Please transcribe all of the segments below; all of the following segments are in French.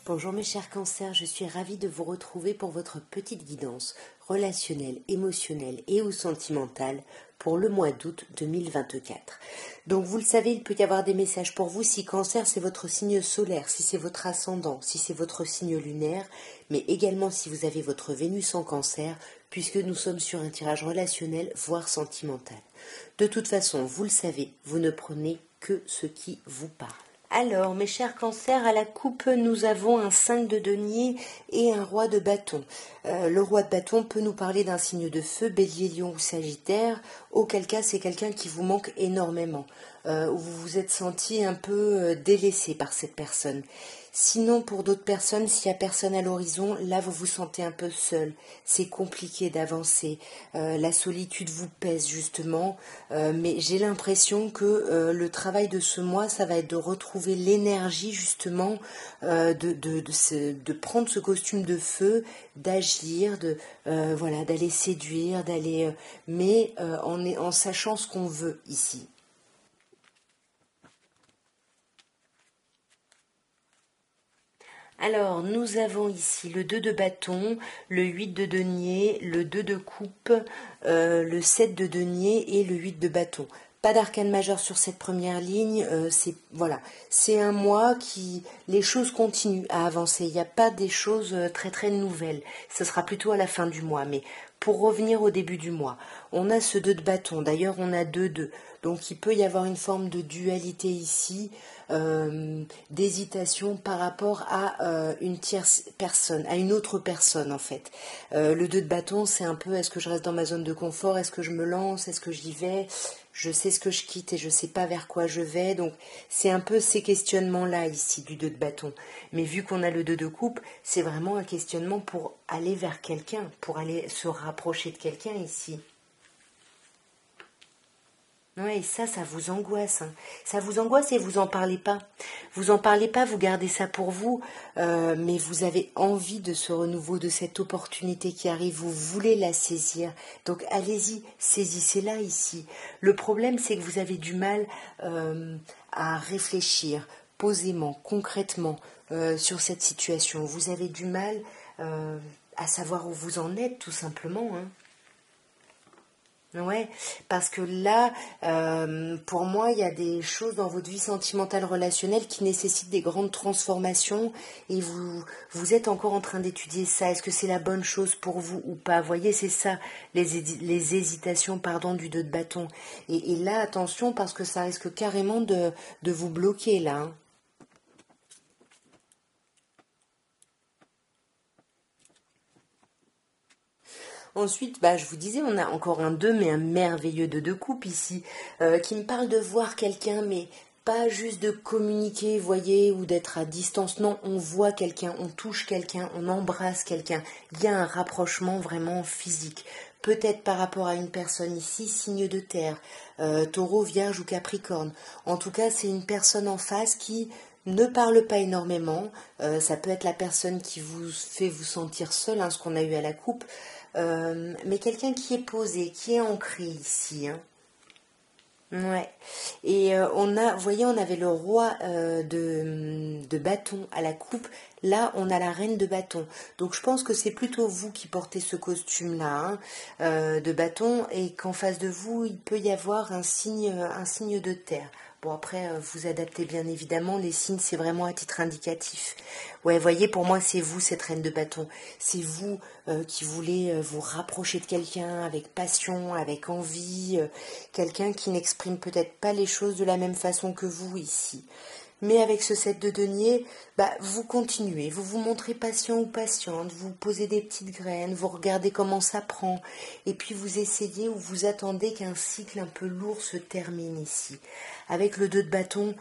Bonjour mes chers cancers, je suis ravie de vous retrouver pour votre petite guidance relationnelle, émotionnelle et ou sentimentale pour le mois d'août 2024. Donc vous le savez, il peut y avoir des messages pour vous si cancer c'est votre signe solaire, si c'est votre ascendant, si c'est votre signe lunaire, mais également si vous avez votre Vénus en cancer, puisque nous sommes sur un tirage relationnel, voire sentimental. De toute façon, vous le savez, vous ne prenez que ce qui vous parle. Alors, mes chers cancers, à la coupe, nous avons un 5 de denier et un roi de bâton. Le roi de bâton peut nous parler d'un signe de feu, bélier, lion ou sagittaire, auquel cas c'est quelqu'un qui vous manque énormément, où vous vous êtes senti un peu délaissé par cette personne. Sinon, pour d'autres personnes, s'il n'y a personne à l'horizon, là vous vous sentez un peu seul. C'est compliqué d'avancer. La solitude vous pèse justement. Mais j'ai l'impression que le travail de ce mois, ça va être de retrouver l'énergie justement, de prendre ce costume de feu, d'agir, voilà, d'aller séduire, d'aller, mais en sachant ce qu'on veut ici. Alors, nous avons ici le 2 de bâton, le 8 de denier, le 2 de coupe, le 7 de denier et le 8 de bâton. Pas d'arcane majeur sur cette première ligne, c'est un mois qui les choses continuent à avancer. Il n'y a pas des choses très très nouvelles. Ce sera plutôt à la fin du mois. Mais pour revenir au début du mois, on a ce 2 de bâton. D'ailleurs, on a 2. Donc il peut y avoir une forme de dualité ici, d'hésitation par rapport à une tierce personne, à une autre personne en fait. Le 2 de bâton, c'est un peu, est-ce que je reste dans ma zone de confort, est-ce que je me lance, est-ce que j'y vais, je sais ce que je quitte et je sais pas vers quoi je vais. Donc c'est un peu ces questionnements-là ici du 2 de bâton. Mais vu qu'on a le 2 de coupe, c'est vraiment un questionnement pour aller vers quelqu'un, pour aller se rapprocher de quelqu'un ici. Ouais, ça vous angoisse. Hein. Ça vous angoisse et vous en parlez pas. Vous en parlez pas, vous gardez ça pour vous, mais vous avez envie de ce renouveau, de cette opportunité qui arrive. Vous voulez la saisir. Donc allez-y, saisissez-la ici. Le problème, c'est que vous avez du mal à réfléchir posément, concrètement sur cette situation. Vous avez du mal à savoir où vous en êtes, tout simplement. Hein. Ouais, parce que là, pour moi, il y a des choses dans votre vie sentimentale relationnelle qui nécessitent des grandes transformations et vous êtes encore en train d'étudier ça. Est-ce que c'est la bonne chose pour vous ou pas? Vous voyez, c'est ça, les hésitations, pardon, du 2 de bâton. Et là, attention, parce que ça risque carrément de vous bloquer, là. Hein. Ensuite, je vous disais, on a encore un 2, mais un merveilleux 2 de coupe ici, qui me parle de voir quelqu'un, mais pas juste de communiquer, voyez, ou d'être à distance. Non, on voit quelqu'un, on touche quelqu'un, on embrasse quelqu'un. Il y a un rapprochement vraiment physique. Peut-être par rapport à une personne ici, signe de terre, taureau, vierge ou capricorne. En tout cas, c'est une personne en face qui ne parle pas énormément. Ça peut être la personne qui vous fait vous sentir seul, hein, ce qu'on a eu à la coupe. Mais quelqu'un qui est posé, qui est ancré ici. Hein. Ouais. Et vous voyez, on avait le roi de bâton à la coupe. Là, on a la reine de bâton. Donc, je pense que c'est plutôt vous qui portez ce costume-là, hein, de bâton, et qu'en face de vous, il peut y avoir un signe de terre. Bon, après, vous adaptez bien évidemment. Les signes, c'est vraiment à titre indicatif. Ouais, voyez, pour moi, c'est vous, cette reine de bâton. C'est vous qui voulez vous rapprocher de quelqu'un avec passion, avec envie. Quelqu'un qui n'exprime peut-être pas les choses de la même façon que vous ici. Mais avec ce 7 de denier, vous continuez, vous vous montrez patient ou patiente, vous posez des petites graines, vous regardez comment ça prend, et puis vous essayez ou vous attendez qu'un cycle un peu lourd se termine ici. Avec le 2 de bâton,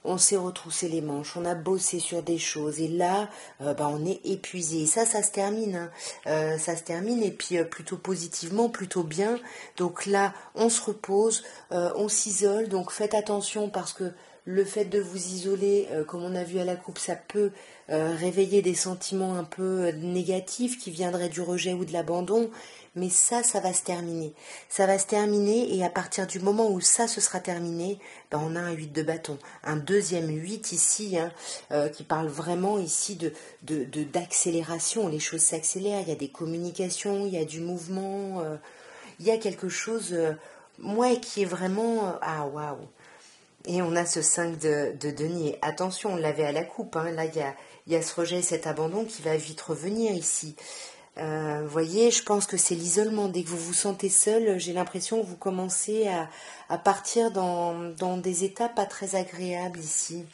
on s'est retroussé les manches, on a bossé sur des choses, et là, on est épuisé. Et ça se termine, hein. Ça se termine, et puis plutôt positivement, plutôt bien. Donc là, on se repose, on s'isole, donc faites attention parce que le fait de vous isoler, comme on a vu à la coupe, ça peut réveiller des sentiments un peu négatifs qui viendraient du rejet ou de l'abandon. mais ça va se terminer. Ça va se terminer et à partir du moment où ça se sera terminé, ben on a un 8 de bâton. Un deuxième 8 ici, hein, qui parle vraiment ici d'accélération. Les choses s'accélèrent, il y a des communications, il y a du mouvement, il y a quelque chose, ouais, qui est vraiment... ah, waouh. Et on a ce 5 de denier. Attention, on l'avait à la coupe. Hein. Là, il y a ce rejet, cet abandon qui va vite revenir ici. Voyez, je pense que c'est l'isolement. Dès que vous vous sentez seul, j'ai l'impression que vous commencez à partir dans des états pas très agréables ici.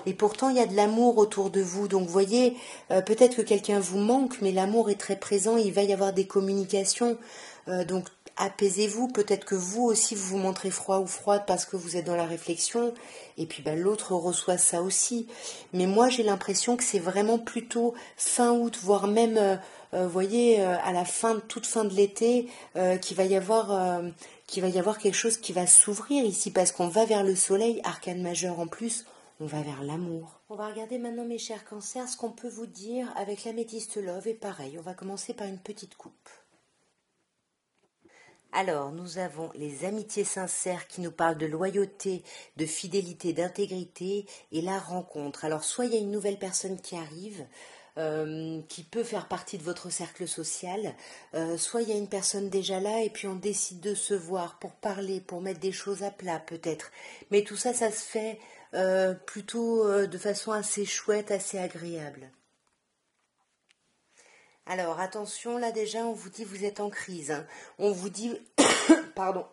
Et pourtant, il y a de l'amour autour de vous. Donc, vous voyez, peut-être que quelqu'un vous manque, mais l'amour est très présent. Il va y avoir des communications. Donc, apaisez-vous. Peut-être que vous aussi, vous vous montrez froid ou froide parce que vous êtes dans la réflexion. Et puis, ben, l'autre reçoit ça aussi. Mais moi, j'ai l'impression que c'est vraiment plutôt fin août, voire même, vous voyez, à la fin, toute fin de l'été, qu'il va y avoir quelque chose qui va s'ouvrir ici parce qu'on va vers le soleil, arcane majeur en plus. On va vers l'amour. On va regarder maintenant, mes chers cancers, ce qu'on peut vous dire avec l'améthyste love. Et pareil, on va commencer par une petite coupe. Alors, nous avons les amitiés sincères qui nous parlent de loyauté, de fidélité, d'intégrité et la rencontre. Alors, soit il y a une nouvelle personne qui arrive, qui peut faire partie de votre cercle social, soit il y a une personne déjà là et puis on décide de se voir pour parler, pour mettre des choses à plat peut-être. Mais tout ça, ça se fait plutôt de façon assez chouette, assez agréable. Alors attention, là déjà on vous dit vous êtes en crise. Hein. On vous dit, pardon,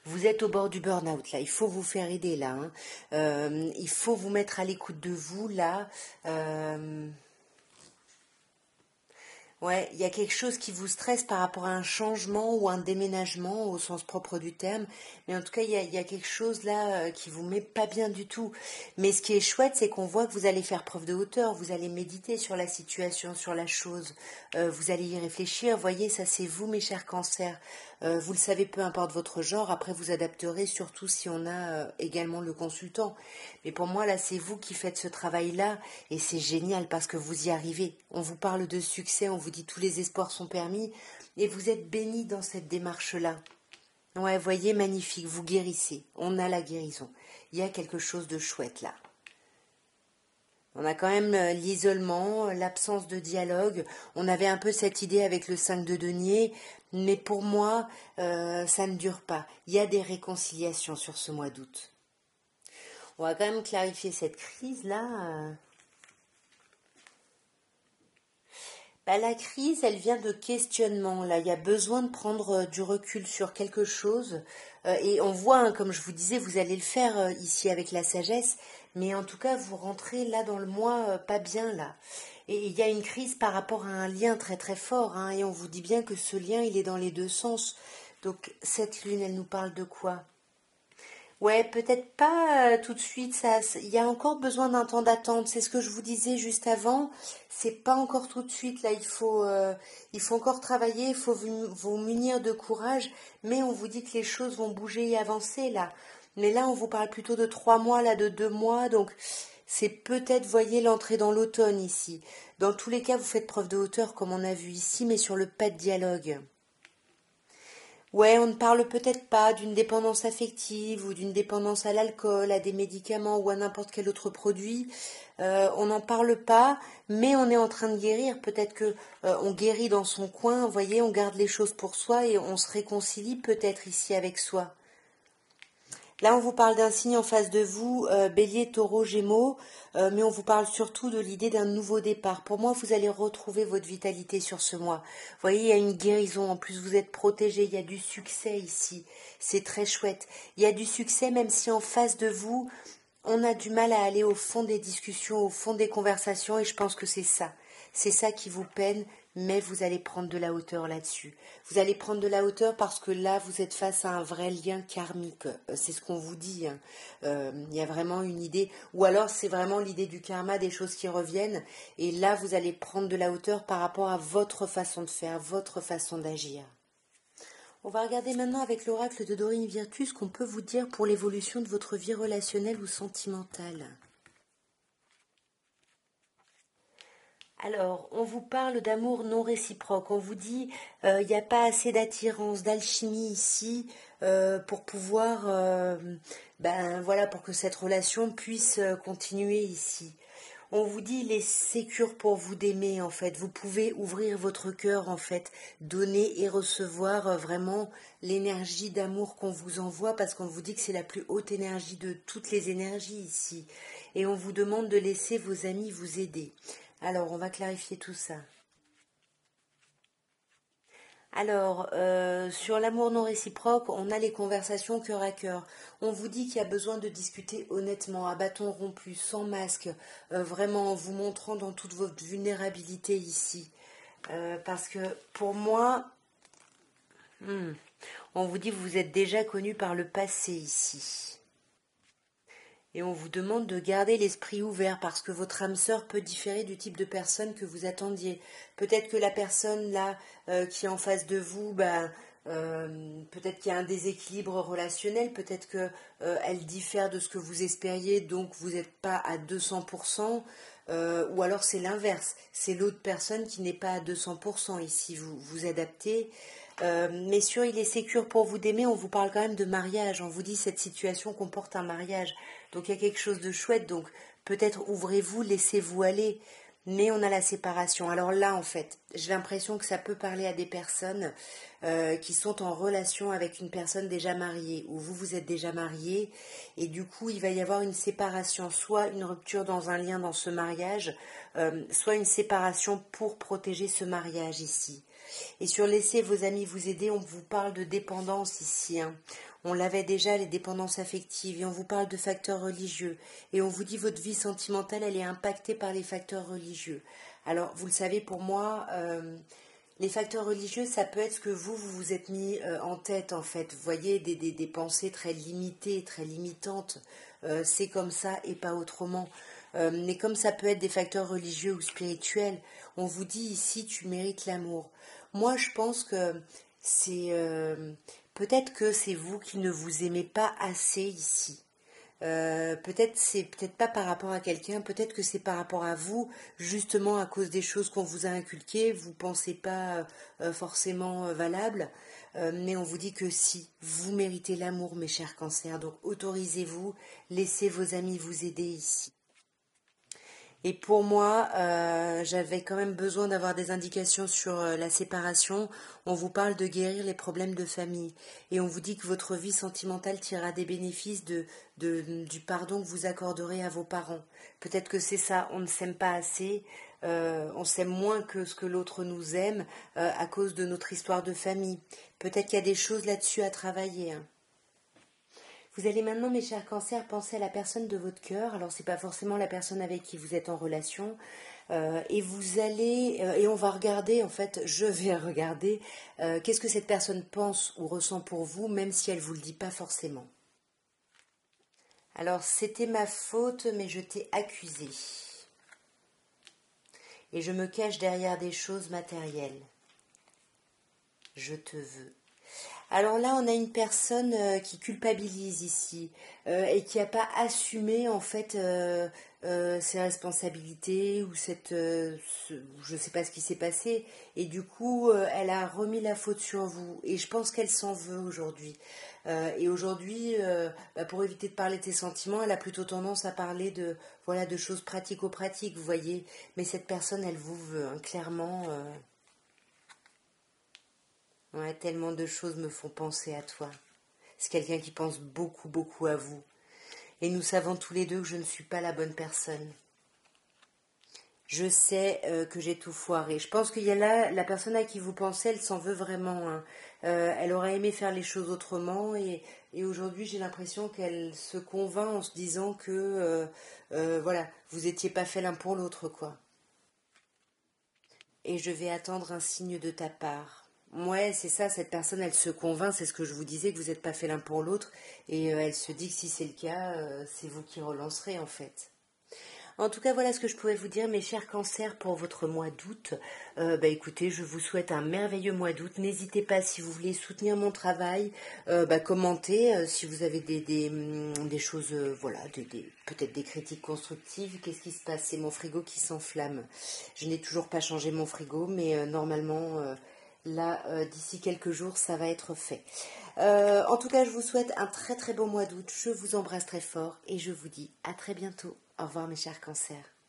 vous êtes au bord du burn-out là. Il faut vous faire aider là. Hein. Il faut vous mettre à l'écoute de vous là. Ouais, il y a quelque chose qui vous stresse par rapport à un changement ou un déménagement au sens propre du terme. Mais en tout cas, il y a quelque chose là qui vous met pas bien du tout. Mais ce qui est chouette, c'est qu'on voit que vous allez faire preuve de hauteur, vous allez méditer sur la situation, sur la chose. Vous allez y réfléchir. Voyez, ça c'est vous, mes chers cancers. Vous le savez, peu importe votre genre. Après, vous adapterez, surtout si on a également le consultant. Mais pour moi, là, c'est vous qui faites ce travail-là. Et c'est génial parce que vous y arrivez. On vous parle de succès, on vous dit tous les espoirs sont permis. Et vous êtes bénis dans cette démarche-là. Ouais, voyez, magnifique, vous guérissez. On a la guérison. Il y a quelque chose de chouette là. On a quand même l'isolement, l'absence de dialogue. On avait un peu cette idée avec le 5 de denier, mais pour moi, ça ne dure pas. Il y a des réconciliations sur ce mois d'août. On va quand même clarifier cette crise-là. La crise, elle vient de questionnement. Là, il y a besoin de prendre du recul sur quelque chose. Et on voit, hein, comme je vous disais, vous allez le faire ici avec la sagesse. Mais en tout cas, vous rentrez là dans le mois pas bien là. Et il y a une crise par rapport à un lien très très fort. Hein, et on vous dit bien que ce lien, il est dans les deux sens. Donc cette lune, elle nous parle de quoi? Ouais, peut-être pas tout de suite. Il y a encore besoin d'un temps d'attente. C'est ce que je vous disais juste avant. C'est pas encore tout de suite. Là, il faut encore travailler. Il faut vous munir de courage. Mais on vous dit que les choses vont bouger et avancer là. Mais là, on vous parle plutôt de 3 mois, là, de 2 mois. Donc, c'est peut-être, voyez, l'entrée dans l'automne ici. Dans tous les cas, vous faites preuve de hauteur, comme on a vu ici, mais sur le pas de dialogue. Ouais, on ne parle peut-être pas d'une dépendance affective ou d'une dépendance à l'alcool, à des médicaments ou à n'importe quel autre produit. On n'en parle pas, mais on est en train de guérir. Peut-être que on guérit dans son coin, vous voyez, on garde les choses pour soi et on se réconcilie peut-être ici avec soi. Là, on vous parle d'un signe en face de vous, Bélier, Taureau, Gémeaux, mais on vous parle surtout de l'idée d'un nouveau départ. Pour moi, vous allez retrouver votre vitalité sur ce mois. Vous voyez, il y a une guérison. En plus, vous êtes protégé. Il y a du succès ici. C'est très chouette. Il y a du succès, même si en face de vous, on a du mal à aller au fond des discussions, au fond des conversations, et je pense que c'est ça. C'est ça qui vous peine, mais vous allez prendre de la hauteur là-dessus. Vous allez prendre de la hauteur parce que là, vous êtes face à un vrai lien karmique. C'est ce qu'on vous dit. Hein. Il y a vraiment une idée, ou alors c'est vraiment l'idée du karma, des choses qui reviennent, et là, vous allez prendre de la hauteur par rapport à votre façon de faire, votre façon d'agir. On va regarder maintenant avec l'oracle de Dorine Virtus ce qu'on peut vous dire pour l'évolution de votre vie relationnelle ou sentimentale. Alors, on vous parle d'amour non réciproque. On vous dit, il n'y a pas assez d'attirance, d'alchimie ici pour pouvoir, ben voilà, pour que cette relation puisse continuer ici. On vous dit, il est sécure pour vous d'aimer en fait. Vous pouvez ouvrir votre cœur en fait, donner et recevoir vraiment l'énergie d'amour qu'on vous envoie parce qu'on vous dit que c'est la plus haute énergie de toutes les énergies ici. Et on vous demande de laisser vos amis vous aider. Alors, on va clarifier tout ça. Alors, sur l'amour non réciproque, on a les conversations cœur à cœur. On vous dit qu'il y a besoin de discuter honnêtement, à bâton rompu, sans masque, vraiment en vous montrant dans toute votre vulnérabilité ici. Parce que pour moi, on vous dit que vous êtes déjà connu par le passé ici. Et on vous demande de garder l'esprit ouvert parce que votre âme sœur peut différer du type de personne que vous attendiez. Peut-être que la personne là qui est en face de vous, peut-être qu'il y a un déséquilibre relationnel, peut-être que elle diffère de ce que vous espériez, donc vous n'êtes pas à 200%, ou alors c'est l'inverse, c'est l'autre personne qui n'est pas à 200% ici, vous vous adaptez. Mais sûr, il est sécure pour vous d'aimer. On vous parle quand même de mariage. On vous dit cette situation comporte un mariage. Donc il y a quelque chose de chouette. Donc peut-être ouvrez-vous, laissez-vous aller. Mais on a la séparation. Alors là, en fait, j'ai l'impression que ça peut parler à des personnes qui sont en relation avec une personne déjà mariée, ou vous êtes déjà marié, et du coup, il va y avoir une séparation, soit une rupture dans un lien dans ce mariage, soit une séparation pour protéger ce mariage ici. Et sur laisser vos amis vous aider, on vous parle de dépendance ici, hein. On l'avait déjà, les dépendances affectives, et on vous parle de facteurs religieux. Et on vous dit votre vie sentimentale, elle est impactée par les facteurs religieux. Alors, vous le savez, pour moi, les facteurs religieux, ça peut être ce que vous vous êtes mis en tête, en fait. Vous voyez, des pensées très limitées, très limitantes. C'est comme ça et pas autrement. Mais comme ça peut être des facteurs religieux ou spirituels, on vous dit ici, tu mérites l'amour. Moi, je pense que c'est peut-être que c'est vous qui ne vous aimez pas assez ici. Peut-être c'est peut-être pas par rapport à quelqu'un, peut-être que c'est par rapport à vous, justement à cause des choses qu'on vous a inculquées, vous pensez pas forcément valables, mais on vous dit que si, vous méritez l'amour, mes chers cancers, donc autorisez-vous, laissez vos amis vous aider ici. Et pour moi, j'avais quand même besoin d'avoir des indications sur la séparation. On vous parle de guérir les problèmes de famille. Et on vous dit que votre vie sentimentale tirera des bénéfices du pardon que vous accorderez à vos parents. Peut-être que c'est ça, on ne s'aime pas assez, on s'aime moins que ce que l'autre nous aime à cause de notre histoire de famille. Peut-être qu'il y a des choses là-dessus à travailler, hein. Vous allez maintenant, mes chers cancers, penser à la personne de votre cœur. Alors, c'est pas forcément la personne avec qui vous êtes en relation. Et vous allez, et on va regarder, en fait, je vais regarder, qu'est-ce que cette personne pense ou ressent pour vous, même si elle vous le dit pas forcément. Alors, c'était ma faute, mais je t'ai accusé. Et je me cache derrière des choses matérielles. Je te veux. Alors là, on a une personne qui culpabilise ici et qui n'a pas assumé en fait ses responsabilités ou je ne sais pas ce qui s'est passé et du coup elle a remis la faute sur vous et je pense qu'elle s'en veut aujourd'hui. Et aujourd'hui, pour éviter de parler de ses sentiments, elle a plutôt tendance à parler de voilà de choses pratico-pratiques, vous voyez. Mais cette personne, elle vous veut hein, clairement. Ouais, tellement de choses me font penser à toi. C'est quelqu'un qui pense beaucoup, beaucoup à vous. Et nous savons tous les deux que je ne suis pas la bonne personne. Je sais que j'ai tout foiré. Je pense qu'il y a là, la personne à qui vous pensez, elle s'en veut vraiment, hein. Elle aurait aimé faire les choses autrement et aujourd'hui j'ai l'impression qu'elle se convainc en se disant que voilà, vous étiez pas fait l'un pour l'autre, quoi. Et je vais attendre un signe de ta part. Ouais, c'est ça, cette personne, elle se convainc, c'est ce que je vous disais, que vous n'êtes pas fait l'un pour l'autre, et elle se dit que si c'est le cas, c'est vous qui relancerez en fait. En tout cas, voilà ce que je pouvais vous dire, mes chers cancers, pour votre mois d'août. Écoutez, je vous souhaite un merveilleux mois d'août. N'hésitez pas, si vous voulez soutenir mon travail, commentez si vous avez des choses, peut-être des critiques constructives. Qu'est-ce qui se passe? C'est mon frigo qui s'enflamme. Je n'ai toujours pas changé mon frigo, mais normalement, là, d'ici quelques jours, ça va être fait. En tout cas, je vous souhaite un très très beau mois d'août. Je vous embrasse très fort et je vous dis à très bientôt. Au revoir mes chers cancers.